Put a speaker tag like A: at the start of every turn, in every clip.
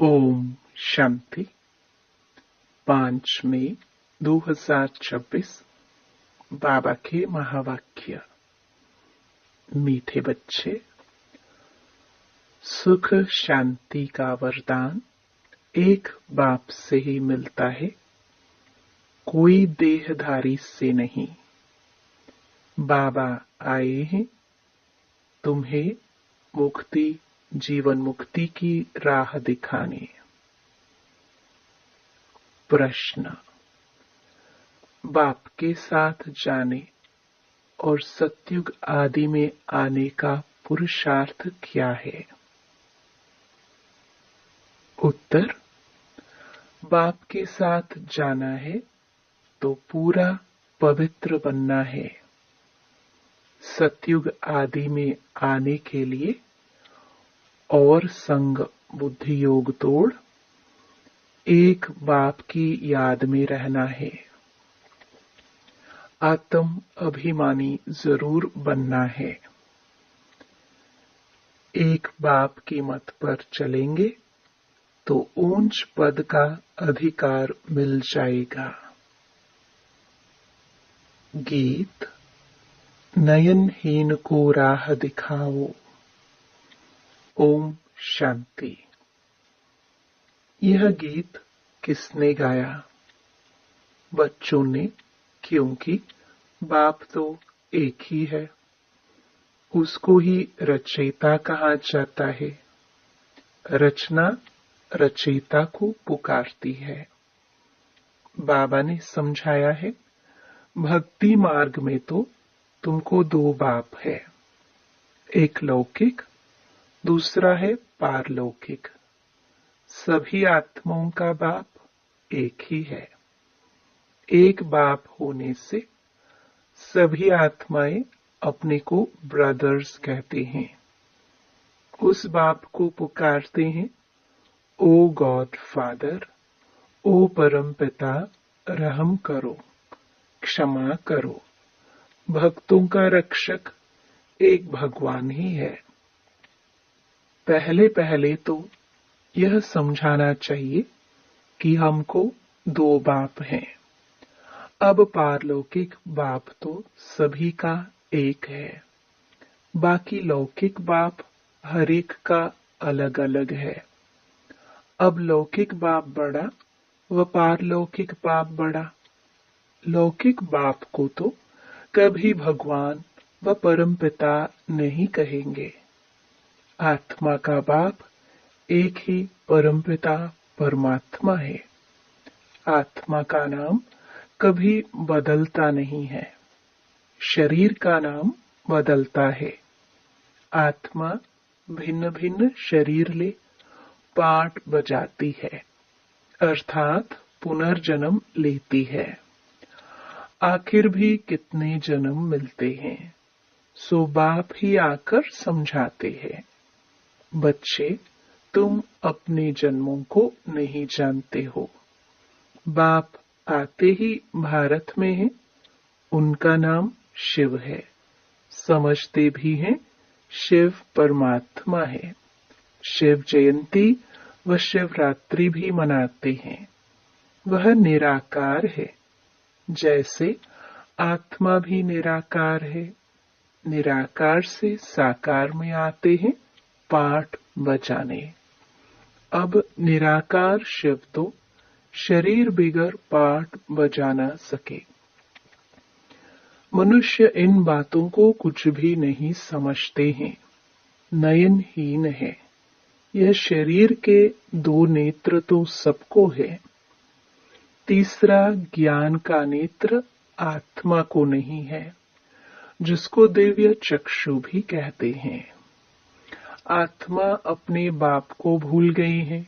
A: ओम शांति। 5 मई 2026 बाबा के महावाक्य। मीठे बच्चे, सुख शांति का वरदान एक बाप से ही मिलता है, कोई देहधारी से नहीं। बाबा आए हैं तुम्हें मुक्ति, जीवन मुक्ति की राह दिखाने। प्रश्न, बाप के साथ जाने और सतयुग आदि में आने का पुरुषार्थ क्या है? उत्तर, बाप के साथ जाना है तो पूरा पवित्र बनना है। सतयुग आदि में आने के लिए और संग बुद्धि योग तोड़ एक बाप की याद में रहना है। आत्म अभिमानी जरूर बनना है। एक बाप की मत पर चलेंगे तो ऊंच पद का अधिकार मिल जाएगा। गीत, नयनहीन को राह दिखाओ। ओम शांति। यह गीत किसने गाया? बच्चों ने, क्योंकि बाप तो एक ही है, उसको ही रचयिता कहा जाता है। रचना रचयिता को पुकारती है। बाबा ने समझाया है, भक्ति मार्ग में तो तुमको 2 बाप है, एक लौकिक, दूसरा है पारलौकिक। सभी आत्माओं का बाप एक ही है। एक बाप होने से सभी आत्माएं अपने को ब्रदर्स कहते हैं। उस बाप को पुकारते हैं, ओ गॉड फादर, ओ परम पिता, रहम करो, क्षमा करो। भक्तों का रक्षक एक भगवान ही है। पहले पहले तो यह समझाना चाहिए कि हमको 2 बाप हैं। अब पारलौकिक बाप तो सभी का एक है, बाकी लौकिक बाप हर एक का अलग अलग है। अब लौकिक बाप बड़ा व पारलौकिक बाप बड़ा। लौकिक बाप को तो कभी भगवान व परमपिता नहीं कहेंगे। आत्मा का बाप एक ही परमपिता परमात्मा है। आत्मा का नाम कभी बदलता नहीं है, शरीर का नाम बदलता है। आत्मा भिन्न भिन्न शरीर ले पाठ बजाती है, अर्थात पुनर्जन्म लेती है। आखिर भी कितने जन्म मिलते हैं, सो बाप ही आकर समझाते हैं। बच्चे, तुम अपने जन्मों को नहीं जानते हो। बाप आते ही भारत में है, उनका नाम शिव है। समझते भी हैं शिव परमात्मा है। शिव जयंती व शिवरात्रि भी मनाते हैं। वह निराकार है, जैसे आत्मा भी निराकार है। निराकार से साकार में आते हैं पाठ बजाने। अब निराकार शिव तो शरीर बिगर पाठ बजा ना सके। मनुष्य इन बातों को कुछ भी नहीं समझते हैं, नयनहीन है। यह शरीर के 2 नेत्र तो सबको है, तीसरा ज्ञान का नेत्र आत्मा को नहीं है, जिसको दिव्य चक्षु भी कहते हैं। आत्मा अपने बाप को भूल गई है,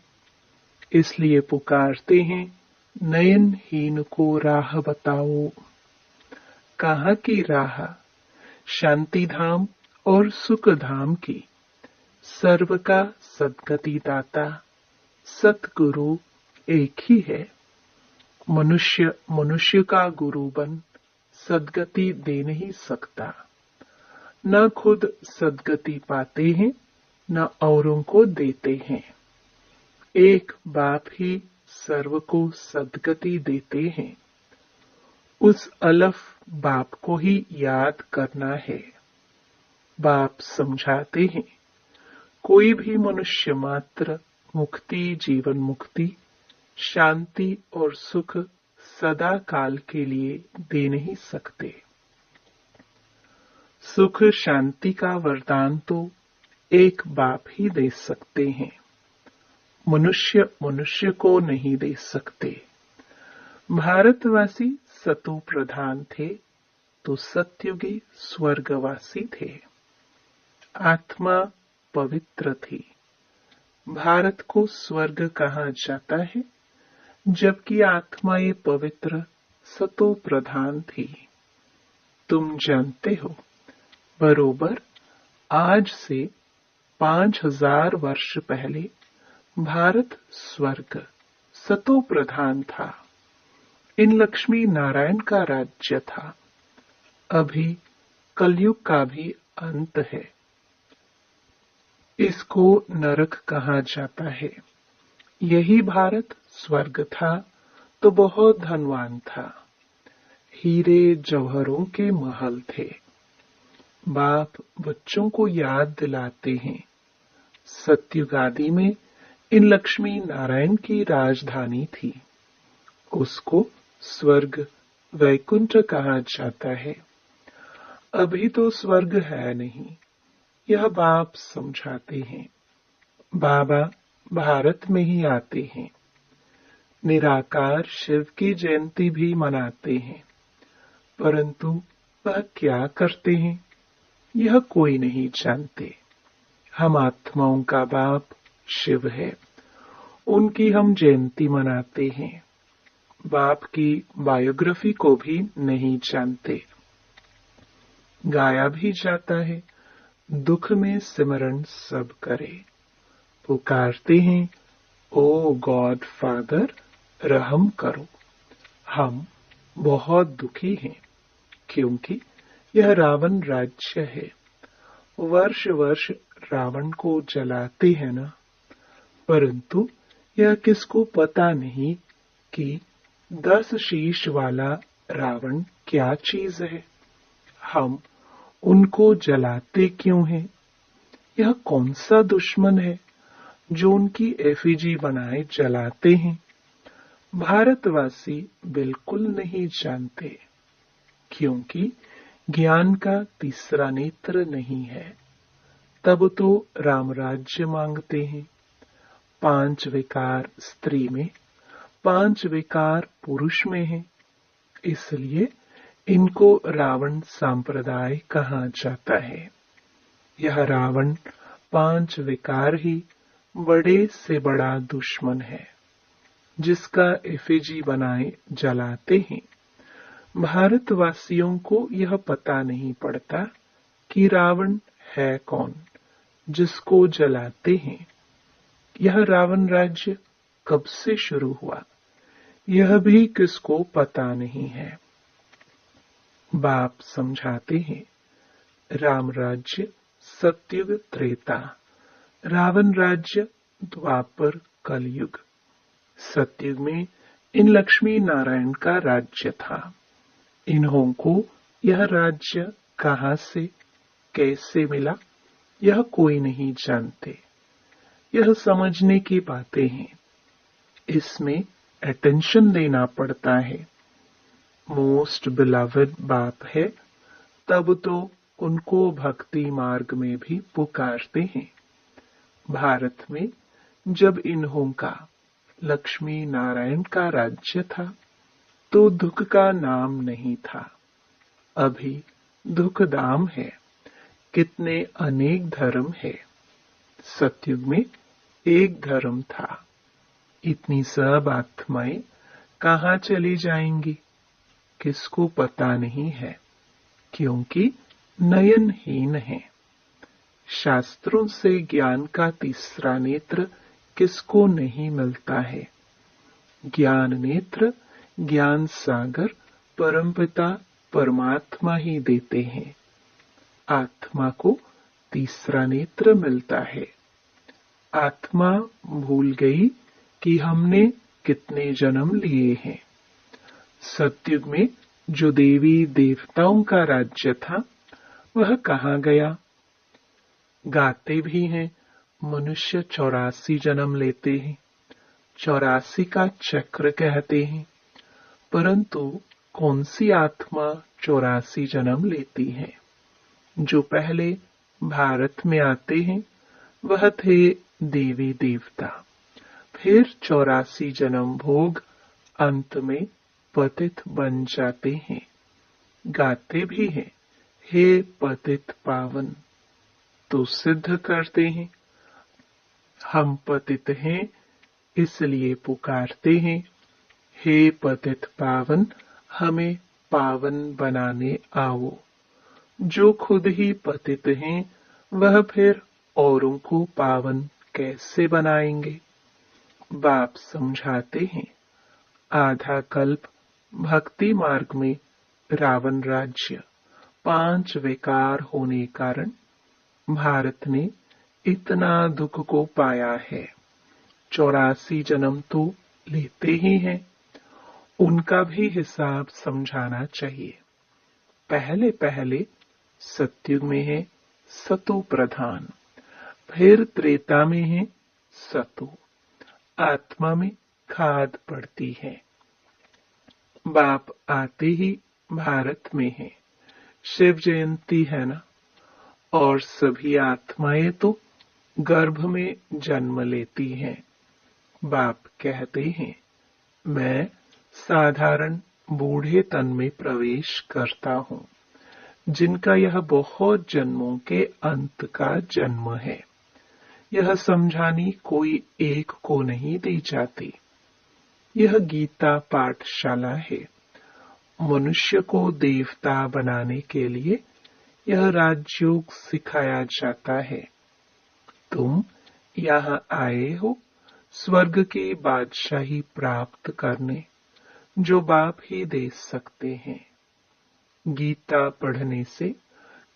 A: इसलिए पुकारते हैं, नयनहीन को राह बताओ। कहाँ की राह? शांति धाम और सुख धाम की। सर्व का सद्गति दाता सतगुरु एक ही है। मनुष्य मनुष्य का गुरु बन सद्गति दे नहीं सकता। न खुद सद्गति पाते हैं, न औरों को देते हैं। एक बाप ही सर्व को सद्गति देते हैं। उस अलफ बाप को ही याद करना है। बाप समझाते हैं, कोई भी मनुष्य मात्र मुक्ति, जीवन मुक्ति, शांति और सुख सदा काल के लिए दे नहीं सकते। सुख शांति का वरदान तो एक बाप ही दे सकते हैं। मनुष्य मनुष्य को नहीं दे सकते। भारतवासी सतो प्रधान थे तो सत्युगी स्वर्गवासी थे। आत्मा पवित्र थी। भारत को स्वर्ग कहा जाता है, जबकि आत्माएं पवित्र सतो प्रधान थी। तुम जानते हो, बरोबर आज से 5000 वर्ष पहले भारत स्वर्ग सतो प्रधान था। इन लक्ष्मी नारायण का राज्य था। अभी कलयुग का भी अंत है। इसको नरक कहा जाता है। यही भारत स्वर्ग था तो बहुत धनवान था। हीरे जौहरों के महल थे। बाप बच्चों को याद दिलाते हैं, सत्युग आदि में इन लक्ष्मी नारायण की राजधानी थी। उसको स्वर्ग वैकुंठ कहा जाता है। अभी तो स्वर्ग है नहीं, यह बाप समझाते हैं। बाबा भारत में ही आते हैं। निराकार शिव की जयंती भी मनाते हैं, परंतु वह क्या करते हैं यह कोई नहीं जानते। हम आत्माओं का बाप शिव है, उनकी हम जयंती मनाते हैं। बाप की बायोग्राफी को भी नहीं जानते। गाया भी जाता है, दुख में सिमरन सब करे। पुकारते हैं, ओ गॉड फादर रहम करो। हम बहुत दुखी हैं, क्योंकि यह रावण राज्य है। वर्ष वर्ष रावण को जलाते हैं ना, परंतु यह किसको पता नहीं कि 10 शीश वाला रावण क्या चीज है। हम उनको जलाते क्यों हैं? यह कौन सा दुश्मन है जो उनकी एफिजी बनाए जलाते हैं? भारतवासी बिल्कुल नहीं जानते, क्योंकि ज्ञान का तीसरा नेत्र नहीं है। तब तो राम राज्य मांगते हैं। 5 विकार स्त्री में, 5 विकार पुरुष में है। इसलिए इनको रावण संप्रदाय कहा जाता है। यह रावण 5 विकार ही बड़े से बड़ा दुश्मन है, जिसका एफिजी बनाए जलाते हैं। भारतवासियों को यह पता नहीं पड़ता कि रावण है कौन जिसको जलाते हैं। यह रावण राज्य कब से शुरू हुआ यह भी किसको पता नहीं है। बाप समझाते हैं, राम राज्य सतयुग त्रेता, रावण राज्य द्वापर कलयुग। सतयुग में इन लक्ष्मी नारायण का राज्य था। इन्हों को यह राज्य कहां से कैसे मिला यह कोई नहीं जानते। यह समझने की बातें हैं। इसमें अटेंशन देना पड़ता है। मोस्ट बिलवड बाप है, तब तो उनको भक्ति मार्ग में भी पुकारते हैं। भारत में जब इन्हों का लक्ष्मी नारायण का राज्य था तो दुख का नाम नहीं था। अभी दुख दाम है। कितने अनेक धर्म है। सतयुग में एक धर्म था। इतनी सब आत्माएं कहाँ चली जाएंगी किसको पता नहीं है, क्योंकि नयनहीन है। शास्त्रों से ज्ञान का तीसरा नेत्र किसको नहीं मिलता है। ज्ञान नेत्र, ज्ञान सागर परमपिता परमात्मा ही देते हैं। आत्मा को तीसरा नेत्र मिलता है। आत्मा भूल गई कि हमने कितने जन्म लिए हैं। सतयुग में जो देवी देवताओं का राज्य था वह कहाँ गया। गाते भी हैं मनुष्य 84 जन्म लेते हैं, 84 का चक्र कहते हैं, परंतु कौन सी आत्मा 84 जन्म लेती है। जो पहले भारत में आते हैं वह थे देवी देवता, फिर 84 जन्म भोग अंत में पतित बन जाते हैं। गाते भी हैं हे पतित पावन, तो सिद्ध करते हैं हम पतित हैं इसलिए पुकारते हैं हे पतित पावन, हमें पावन बनाने आओ। जो खुद ही पतित हैं वह फिर औरों को पावन कैसे बनाएंगे। बाप समझाते हैं आधा कल्प भक्ति मार्ग में रावण राज्य 5 विकार होने कारण भारत ने इतना दुख को पाया है। 84 जन्म तो लेते ही हैं, उनका भी हिसाब समझाना चाहिए। पहले पहले सतयुग में है सतो प्रधान, फिर त्रेता में है सतो, आत्मा में खाद पड़ती है। बाप आते ही भारत में है, शिव जयंती है ना, और सभी आत्माएं तो गर्भ में जन्म लेती हैं। बाप कहते हैं मैं साधारण बूढ़े तन में प्रवेश करता हूँ, जिनका यह बहुत जन्मों के अंत का जन्म है। यह समझानी कोई एक को नहीं दी जाती। यह गीता पाठशाला है। मनुष्य को देवता बनाने के लिए यह राजयोग सिखाया जाता है। तुम यहाँ आए हो स्वर्ग की बादशाही प्राप्त करने, जो बाप ही दे सकते हैं। गीता पढ़ने से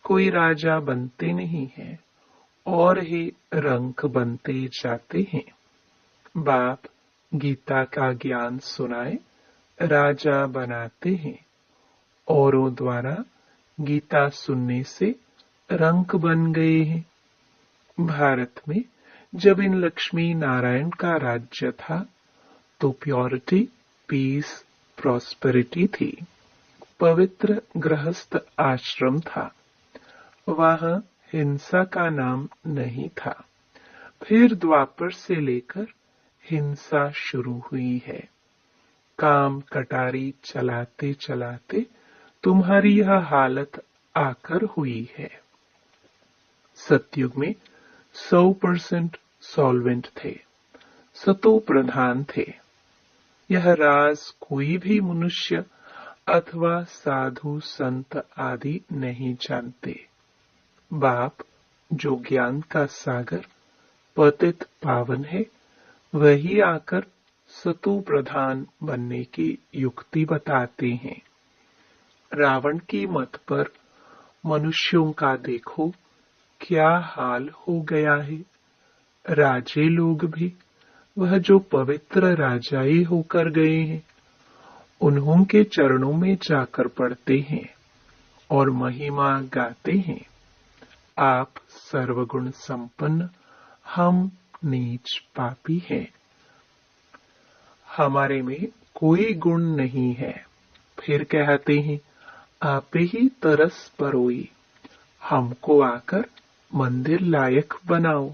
A: कोई राजा बनते नहीं है और ही रंक बनते जाते हैं। बाप गीता का ज्ञान सुनाए राजा बनाते हैं। औरों द्वारा गीता सुनने से रंक बन गए हैं। भारत में जब इन लक्ष्मी नारायण का राज्य था तो प्योरिटी, पीस, प्रॉस्पेरिटी थी। पवित्र गृहस्थ आश्रम था, वहां हिंसा का नाम नहीं था। फिर द्वापर से लेकर हिंसा शुरू हुई है। काम कटारी चलाते चलाते तुम्हारी यह हालत आकर हुई है। सतयुग में 100% सॉल्वेंट थे, सतो प्रधान थे। यह राज कोई भी मनुष्य अथवा साधु संत आदि नहीं जानते। बाप जो ज्ञान का सागर पतित पावन है, वही आकर सतो प्रधान बनने की युक्ति बताते हैं। रावण की मत पर मनुष्यों का देखो क्या हाल हो गया है। राजे लोग भी वह जो पवित्र राजाई होकर गए हैं, उन्हों के चरणों में जाकर पड़ते हैं और महिमा गाते हैं। आप सर्वगुण संपन्न, हम नीच पापी हैं। हमारे में कोई गुण नहीं है। फिर कहते हैं आप ही तरस परोई, हमको आकर मंदिर लायक बनाओ।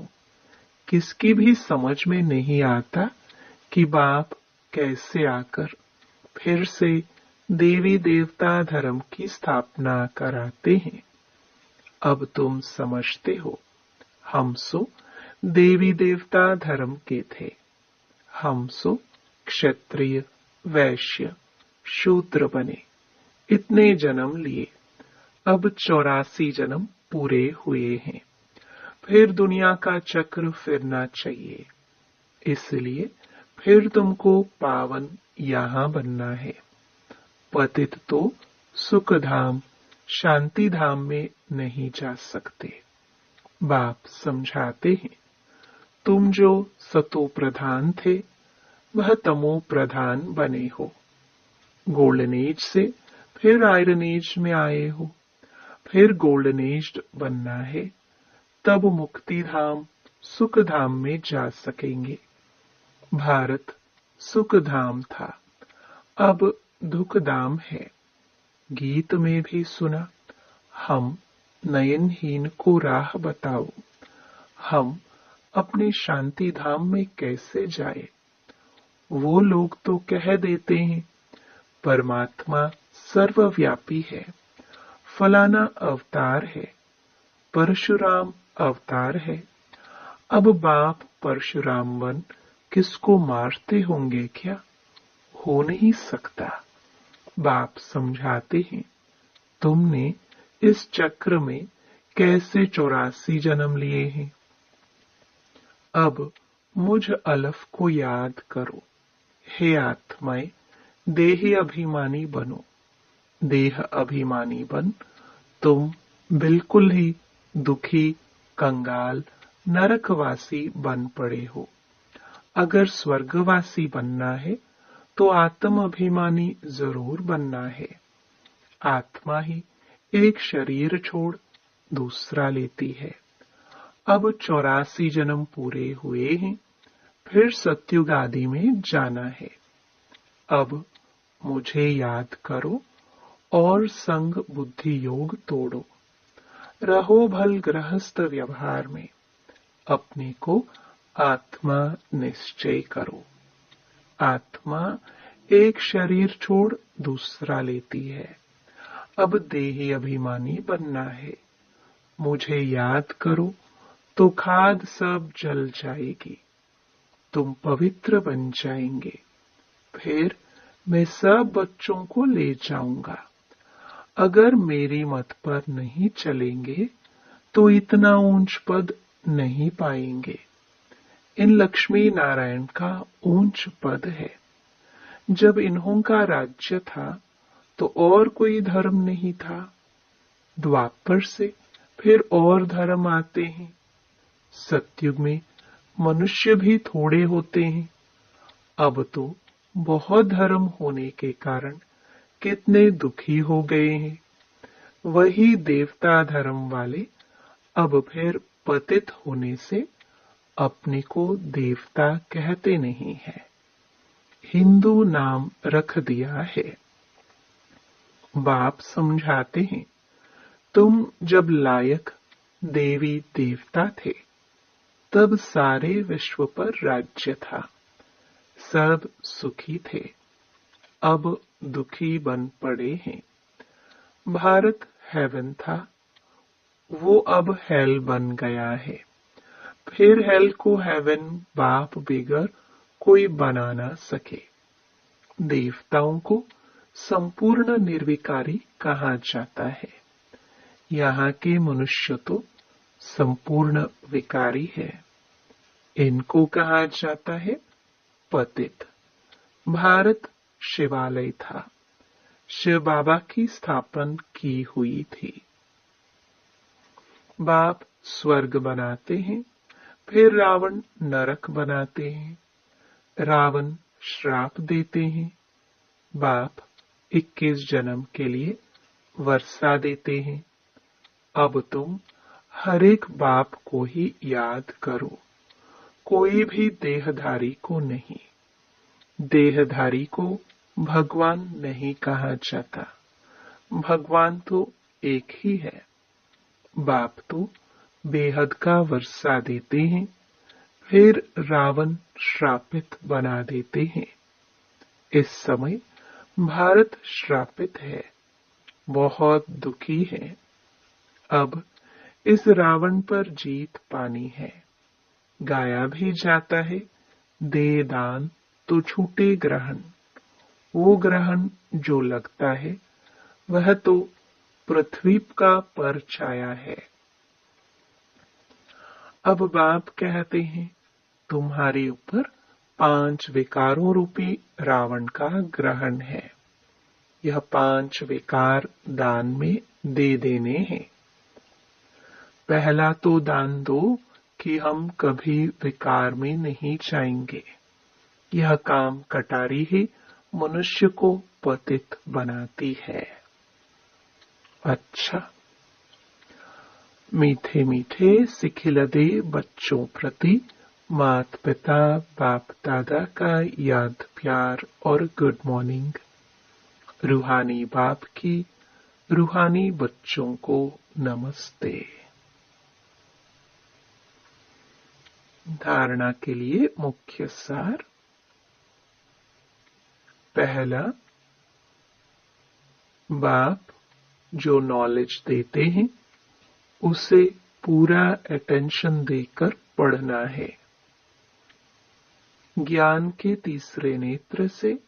A: किसकी भी समझ में नहीं आता कि बाप कैसे आकर फिर से देवी देवता धर्म की स्थापना कराते हैं। अब तुम समझते हो, हम सो देवी देवता धर्म के थे। हम सो क्षत्रिय, वैश्य, शूद्र बने, इतने जन्म लिए। अब 84 जन्म पूरे हुए हैं। फिर दुनिया का चक्र फिरना चाहिए, इसलिए फिर तुमको पावन यहाँ बनना है। पतित तो सुख धाम, शांति धाम में नहीं जा सकते। बाप समझाते हैं तुम जो सतो प्रधान थे, वह तमो प्रधान बने हो। गोल्डन एज से फिर आयरन एज में आए हो, फिर गोल्डन एज बनना है, तब मुक्ति धाम सुख धाम में जा सकेंगे। भारत सुख धाम था, अब दुख धाम है। गीत में भी सुना, हम नयनहीन को राह बताओ, हम अपने शांति धाम में कैसे जाए। वो लोग तो कह देते हैं परमात्मा सर्वव्यापी है, फलाना अवतार है, परशुराम अवतार है। अब बाप परशुराम बन किसको मारते होंगे क्या? हो नहीं सकता। बाप समझाते हैं, तुमने इस चक्र में कैसे 84 जन्म लिए हैं। अब मुझ अलफ को याद करो। हे आत्माएं, देह अभिमानी बनो। देह अभिमानी बन तुम बिल्कुल ही दुखी, कंगाल, नरकवासी बन पड़े हो। अगर स्वर्गवासी बनना है तो आत्म अभिमानी जरूर बनना है। आत्मा ही एक शरीर छोड़ दूसरा लेती है। अब 84 जन्म पूरे हुए हैं, फिर सत्युग आदि में जाना है। अब मुझे याद करो और संग बुद्धि योग तोड़ो। रहो भल गृहस्थ व्यवहार में, अपने को आत्मा निश्चय करो। आत्मा एक शरीर छोड़ दूसरा लेती है। अब देही अभिमानी बनना है। मुझे याद करो तो खाद सब जल जाएगी, तुम पवित्र बन जाएंगे। फिर मैं सब बच्चों को ले जाऊंगा। अगर मेरी मत पर नहीं चलेंगे तो इतना ऊंच पद नहीं पाएंगे। इन लक्ष्मी नारायण का ऊंच पद है। जब इन्हों का राज्य था तो और कोई धर्म नहीं था। द्वापर से फिर और धर्म आते हैं। सतयुग में मनुष्य भी थोड़े होते हैं। अब तो बहुत धर्म होने के कारण कितने दुखी हो गए हैं। वही देवता धर्म वाले अब फिर पतित होने से अपने को देवता कहते नहीं है, हिंदू नाम रख दिया है। बाप समझाते हैं, तुम जब लायक देवी देवता थे तब सारे विश्व पर राज्य था, सब सुखी थे। अब दुखी बन पड़े हैं। भारत हेवन था, वो अब हेल बन गया है। फिर हेल को हेवन बाप बिगर कोई बना ना सके। देवताओं को संपूर्ण निर्विकारी कहा जाता है। यहाँ के मनुष्य तो संपूर्ण विकारी है। इनको कहा जाता है पतित। भारत शिवालय था, शिव बाबा की स्थापना की हुई थी। बाप स्वर्ग बनाते हैं, फिर रावण नरक बनाते हैं। रावण श्राप देते हैं। बाप 21 जन्म के लिए वर्षा देते हैं। अब तुम हर एक बाप को ही याद करो, कोई भी देहधारी को नहीं। देहधारी को भगवान नहीं कहा जाता। भगवान तो एक ही है। बाप तो बेहद का वर्षा देते हैं, फिर रावण श्रापित बना देते हैं। इस समय भारत श्रापित है, बहुत दुखी है। अब इस रावण पर जीत पानी है। गाया भी जाता है, दे दान तो छूटे ग्रहण। वो ग्रहण जो लगता है वह तो पृथ्वी का पर छाया है। अब बाप कहते हैं, तुम्हारे ऊपर 5 विकारों रूपी रावण का ग्रहण है। यह 5 विकार दान में दे देने हैं। पहला तो दान दो कि हम कभी विकार में नहीं जाएंगे। यह काम कटारी ही मनुष्य को पतित बनाती है। अच्छा, मीठे मीठे सिखिलदे बच्चों प्रति माता पिता बाप दादा का याद प्यार और गुड मॉर्निंग। रूहानी बाप की रूहानी बच्चों को नमस्ते। धारणा के लिए मुख्य सार। पहला, बाप जो नॉलेज देते हैं उसे पूरा अटेंशन देकर पढ़ना है। ज्ञान के तीसरे नेत्र से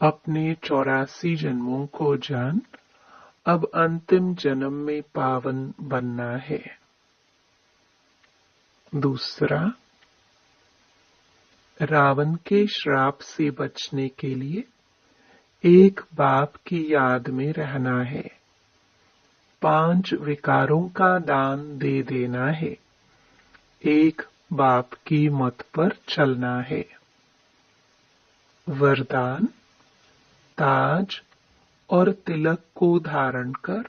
A: अपने 84 जन्मों को जान अब अंतिम जन्म में पावन बनना है। दूसरा, रावण के श्राप से बचने के लिए एक बाप की याद में रहना है। 5 विकारों का दान दे देना है। एक बाप की मत पर चलना है। वरदान, ताज और तिलक को धारण कर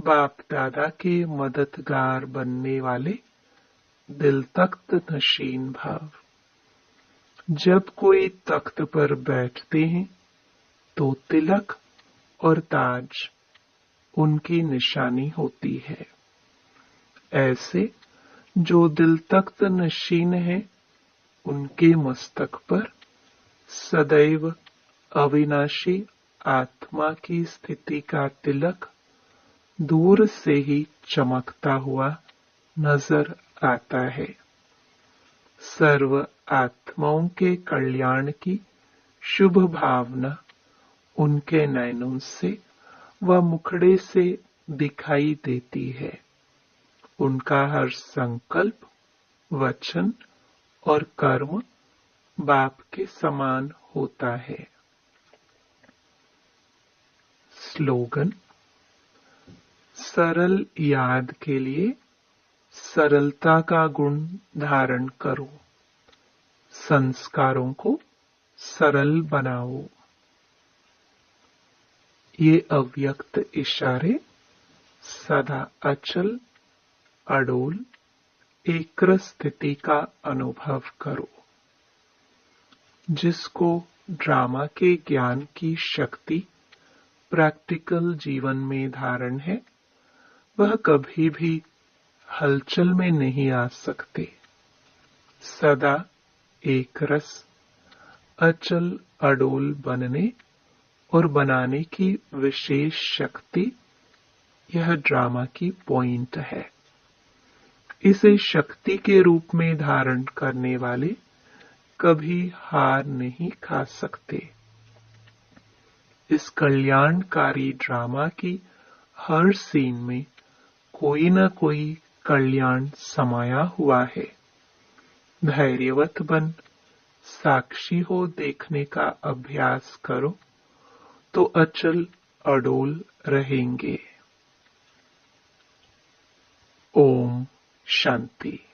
A: बाप दादा के मददगार बनने वाले दिल तख्त नशीन भाव। जब कोई तख्त पर बैठते हैं तो तिलक और ताज उनकी निशानी होती है। ऐसे जो दिल तख्त नशीन है उनके मस्तक पर सदैव अविनाशी आत्मा की स्थिति का तिलक दूर से ही चमकता हुआ नजर आता है। सर्व आत्माओं के कल्याण की शुभ भावना उनके नयनों से व मुखड़े से दिखाई देती है। उनका हर संकल्प, वचन और कर्म बाप के समान होता है। स्लोगन, सरल याद के लिए सरलता का गुण धारण करो, संस्कारों को सरल बनाओ। ये अव्यक्त इशारे सदा अचल अडोल एक्रम स्थिति का अनुभव करो। जिसको ड्रामा के ज्ञान की शक्ति प्रैक्टिकल जीवन में धारण है वह कभी भी हलचल में नहीं आ सकते। सदा एक रस अचल अडोल बनने और बनाने की विशेष शक्ति यह ड्रामा की पॉइंट है। इसे शक्ति के रूप में धारण करने वाले कभी हार नहीं खा सकते। इस कल्याणकारी ड्रामा की हर सीन में कोई न कोई कल्याण समाया हुआ है। धैर्यवत बन साक्षी हो देखने का अभ्यास करो तो अचल अडोल रहेंगे। ओम शांति।